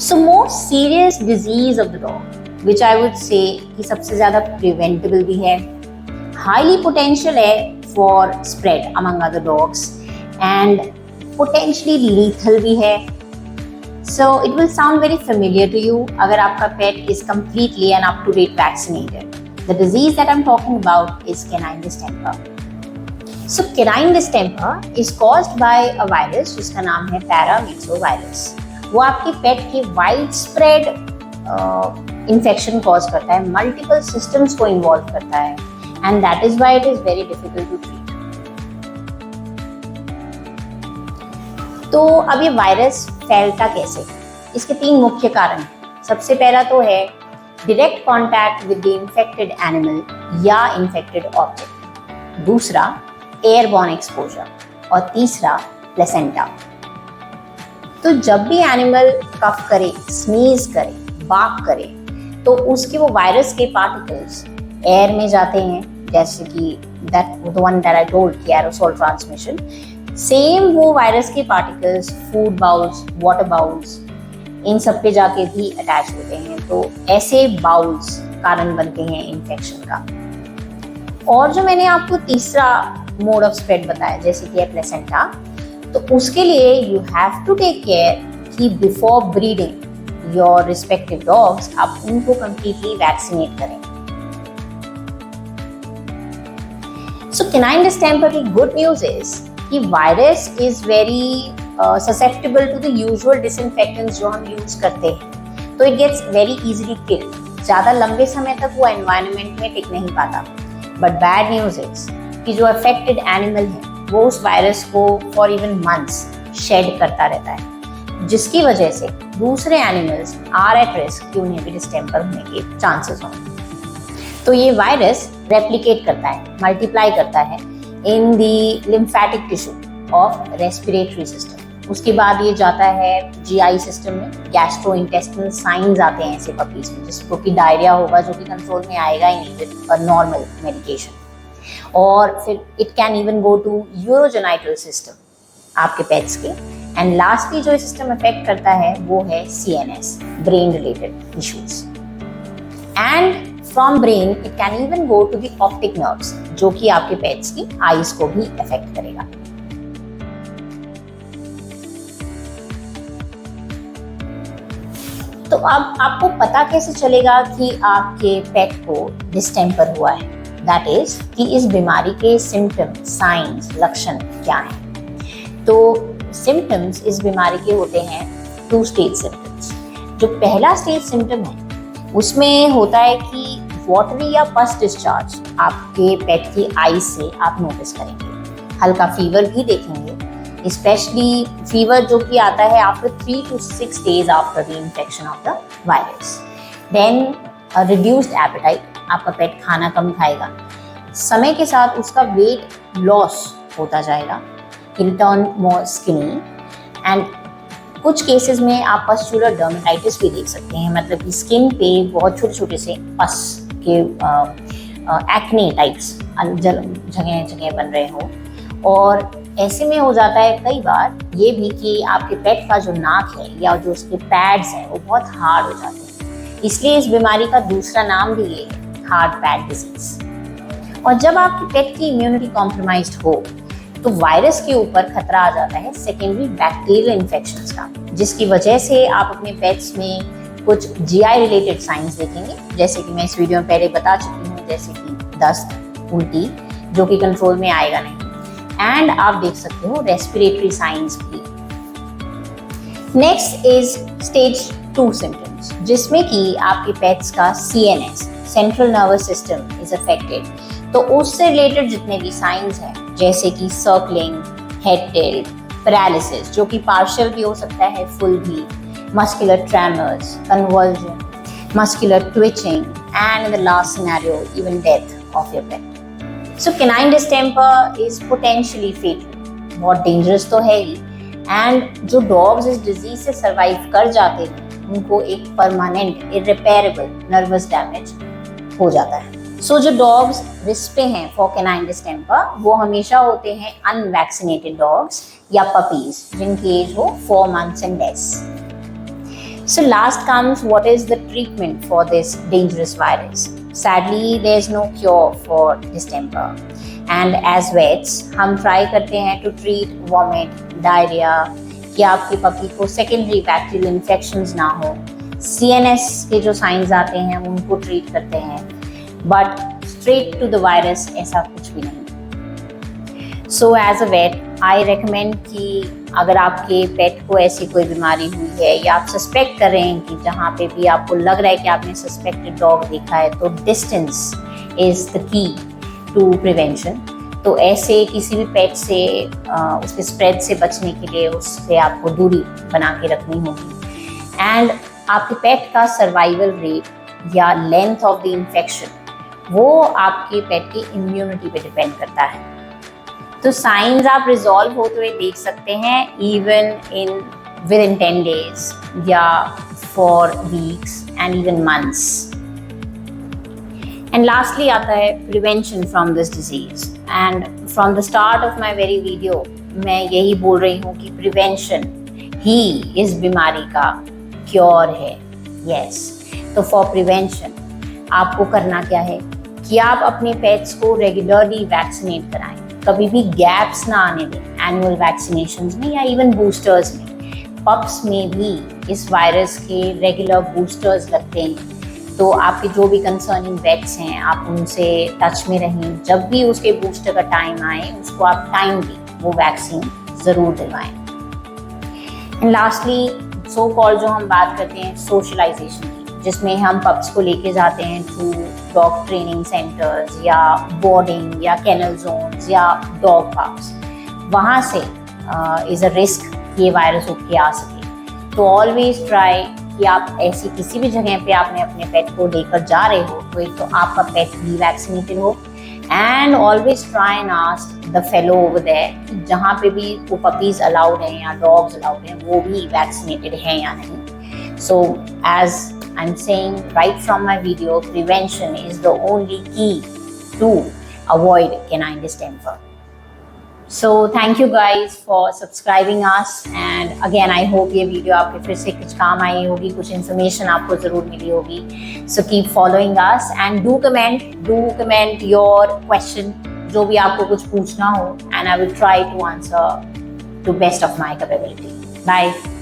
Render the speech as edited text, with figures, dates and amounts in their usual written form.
So most serious disease of the dog, which I would say कि सबसे ज़्यादा preventable भी है, highly potential है for spread among other dogs and potentially lethal भी है. So it will sound very familiar to you अगर आपका pet is completely and up to date vaccinated. The disease that I'm talking about is canine distemper. So canine distemper is caused by a virus जिसका नाम है पैरामीट्रोवायरस. वो आपके पेट की wide spread infection cause करता है, मल्टीपल सिस्टम्स को involve करता है and that is why it is very difficult to treat. तो अब ये वायरस फैलता कैसे? इसके 3 मुख्य कारण हैं. सबसे पहला तो है direct contact with the infected animal या इन्फेक्टेड ऑब्जेक्ट, दूसरा एयरबॉर्न एक्सपोजर और तीसरा प्लेसेंटा. तो जब भी एनिमल कफ करे, स्नीज करे, बार्क करे, तो उसके वो वायरस के पार्टिकल्स एयर में जाते हैं, जैसे कि the one that I told कि एरोसोल ट्रांसमिशन. सेम वो वायरस के particles food bowls, water bowls, इन सब पे जाके भी अटैच होते हैं. तो ऐसे बाउल्स कारण बनते हैं इन्फेक्शन का. और जो मैंने आपको तीसरा मोड ऑफ स्प्रेड बताया जैसे कि प्लेसेंटा, तो उसके लिए you have to take care कि before breeding your respective dogs आप उनको कंप्लीटली वैक्सीनेट करें. सो कैनाइन डिस्टेंपर की गुड न्यूज इज कि virus is very susceptible to the usual disinfectants जो हम यूज करते हैं, तो it gets very easily killed. ज़्यादा लंबे समय तक वो एनवायरनमेंट में टिक नहीं पाता. बट बैड न्यूज इज कि जो अफेक्टेड एनिमल है वो उस वायरस को फॉर इवन मंथ्स शेड करता रहता है, जिसकी वजह से दूसरे एनिमल्स आर एट रिस्क कि उन्हें भी डिस्टेंपर होने के चांसेस हों. तो ये वायरस रेप्लिकेट करता है, मल्टीप्लाई करता है in the lymphatic tissue of respiratory system. उसके बाद ये जाता है जीआई सिस्टम में, गैस्ट्रोइंटेस्टिनल साइंस आते हैं ऐसे पपीज में, जिसको कि डायरिया होगा जो कि कंट्रोल में आएगा ही नहीं विद नॉर्मल मेडिकेशन. और फिर it can even go to urogenital system आपके पेट्स के. एंड लास्टली जो सिस्टम अफेक्ट करता है वो है CNS, brain related issues. And from brain it can even go to the optic nerves, जो कि आपके पेट्स की आईज को भी अफेक्ट करेगा. तो अब आपको पता कैसे चलेगा कि आपके पेट को डिस्टेंपर हुआ है? दैट इज कि इस बीमारी के सिम्टम्स, साइंस, लक्षण क्या हैं? तो सिम्टम्स इस बीमारी के होते हैं 2 स्टेज सिम्टम्स. जो पहला स्टेज सिम्टम है उसमें होता है कि वाटरी या पस डिस्चार्ज आपके पेट की आई से आप नोटिस करेंगे. हल्का फीवर भी देखेंगे, स्पेशली फीवर जो कि आता है after 3 to 6 days after the infection of the virus. Then reduced appetite, आपका पेट खाना कम खाएगा. समय के साथ उसका वेट लॉस होता जाएगा, he'll turn more skinny. And कुछ केसेस में आप पस्चुलर डर्मेटाइटिस भी देख सकते हैं, मतलब कि स्किन पे बहुत छोटे छोटे से पस के एक्ने टाइप्स जगह जगह बन रहे हो. और ऐसे में हो जाता है कई बार ये भी कि आपके पेट का जो नाक है या जो उसके पैड्स हैं वो बहुत हार्ड हो जाते हैं. इसलिए इस बीमारी का दूसरा नाम भी ये है, हार्ड पैड डिजीज. और जब आपके पेट की इम्यूनिटी कॉम्प्रोमाइज्ड हो तो वायरस के ऊपर खतरा आ जाता है सेकेंडरी बैक्टीरियल इन्फेक्शंस का, जिसकी वजह से आप अपने पेट्स में कुछ जीआई रिलेटेड साइंस देखेंगे, जैसे कि मैं इस वीडियो में पहले बता चुकी हूँ, जैसे कि दस्त, उल्टी, जो कि कंट्रोल में आएगा नहीं. एंड आप देख सकते हो रेस्पिरेटरी साइंस भी. नेक्स्ट इज स्टेज 2 सिम्टम्स, जिसमें कि आपके पेट्स का CNS, central nervous system is affected. तो उससे रिलेटेड जितने भी साइंस हैं, जैसे कि सर्कलिंग, हेड टिल्ट, पैरालिसिस जो कि पार्शियल भी हो सकता है, फुल भी, muscular tremors, conversion, muscular twitching, and in the last scenario even death of your pet. So canine distemper is potentially fatal, बहुत डेंजरस तो है ही. एंड जो डॉग्स इस डिजीज से सर्वाइव कर जाते हैं उनको एक परमानेंट इररिपेरेबल नर्वस डैमेज हो जाता है. सो जो डॉग्स रिस्क पे हैं फॉर कैनाइन डिस्टेंपर वो हमेशा होते हैं अनवैक्सीनेटेड डॉग्स या पपीज जिनकी एज हो 4 months and less. So last comes what is the treatment for this dangerous virus. Sadly, there is no cure for distemper. And as vets, हम try करते हैं to treat vomit, diarrhea, कि आपके puppy को secondary bacterial infections ना हो. CNS के जो signs आते हैं उनको treat करते हैं. But straight to the virus ऐसा कुछ भी नहीं. So as a vet, I recommend कि अगर आपके पेट को ऐसी कोई बीमारी हुई है या आप सस्पेक्ट कर रहे हैं कि जहाँ पे भी आपको लग रहा है कि आपने सस्पेक्टेड डॉग देखा है, तो distance is the key to prevention. तो ऐसे किसी भी पेट से उसके स्प्रेड से बचने के लिए उससे आपको दूरी बना के रखनी होगी. एंड आपके पेट का सर्वाइवल रेट या लेंथ ऑफ द इन्फेक्शन वो आपके पेट की इम्यूनिटी पे डिपेंड करता है. तो साइंस आप रिजॉल्व होते हुए देख सकते हैं even in with in 10 days या for weeks and even months. And lastly आता है prevention from this disease. And from the start of my very video मैं यही बोल रही हूँ कि प्रिवेंशन ही इस बीमारी का क्योर है. यस, तो फॉर प्रिवेंशन आपको करना क्या है कि आप अपने पेट्स को रेगुलरली वैक्सीनेट कराएं. कभी भी गैप्स ना आने दें एनुअल वैक्सीनेशंस में या इवन बूस्टर्स में. पप्स में भी इस वायरस के रेगुलर बूस्टर्स लगते हैं. तो आपके जो भी कंसर्निंग वेट्स हैं आप उनसे टच में रहें. जब भी उसके बूस्टर का टाइम आए उसको आप टाइमली वो वैक्सीन ज़रूर दिलवाएं. एंड लास्टली सो कॉल जो हम बात करते हैं सोशलाइजेशन की, जिसमें हम पप्स को लेके जाते हैं टू डॉग ट्रेनिंग सेंटर्स या बोर्डिंग या केनल जोन्स या डॉग पार्क्स. वहाँ से इज़ अ रिस्क ये वायरस उठ के आ सके. तो ऑलवेज ट्राई कि आप ऐसी किसी भी जगह पे आपने अपने पेट को लेकर जा रहे हो तो एक तो आपका पेट भी वैक्सीनेटेड हो. And always try and ask the fellow over there जहाँ पे भी वो पपीज़ अलाउड हैं या डॉग्स अलाउड हैं वो भी वैक्सीनेटेड हैं या नहीं. So as I'm saying right from my video, prevention is the only key to avoid canine distemper. So thank you guys for subscribing us, and again I hope ये video आपके फिर से कुछ काम आई होगी, कुछ इन्फॉर्मेशन आपको ज़रूर मिली होगी. So keep following us and do comment your question जो भी आपको कुछ पूछना हो, and I will try to answer to best of my capability. Bye.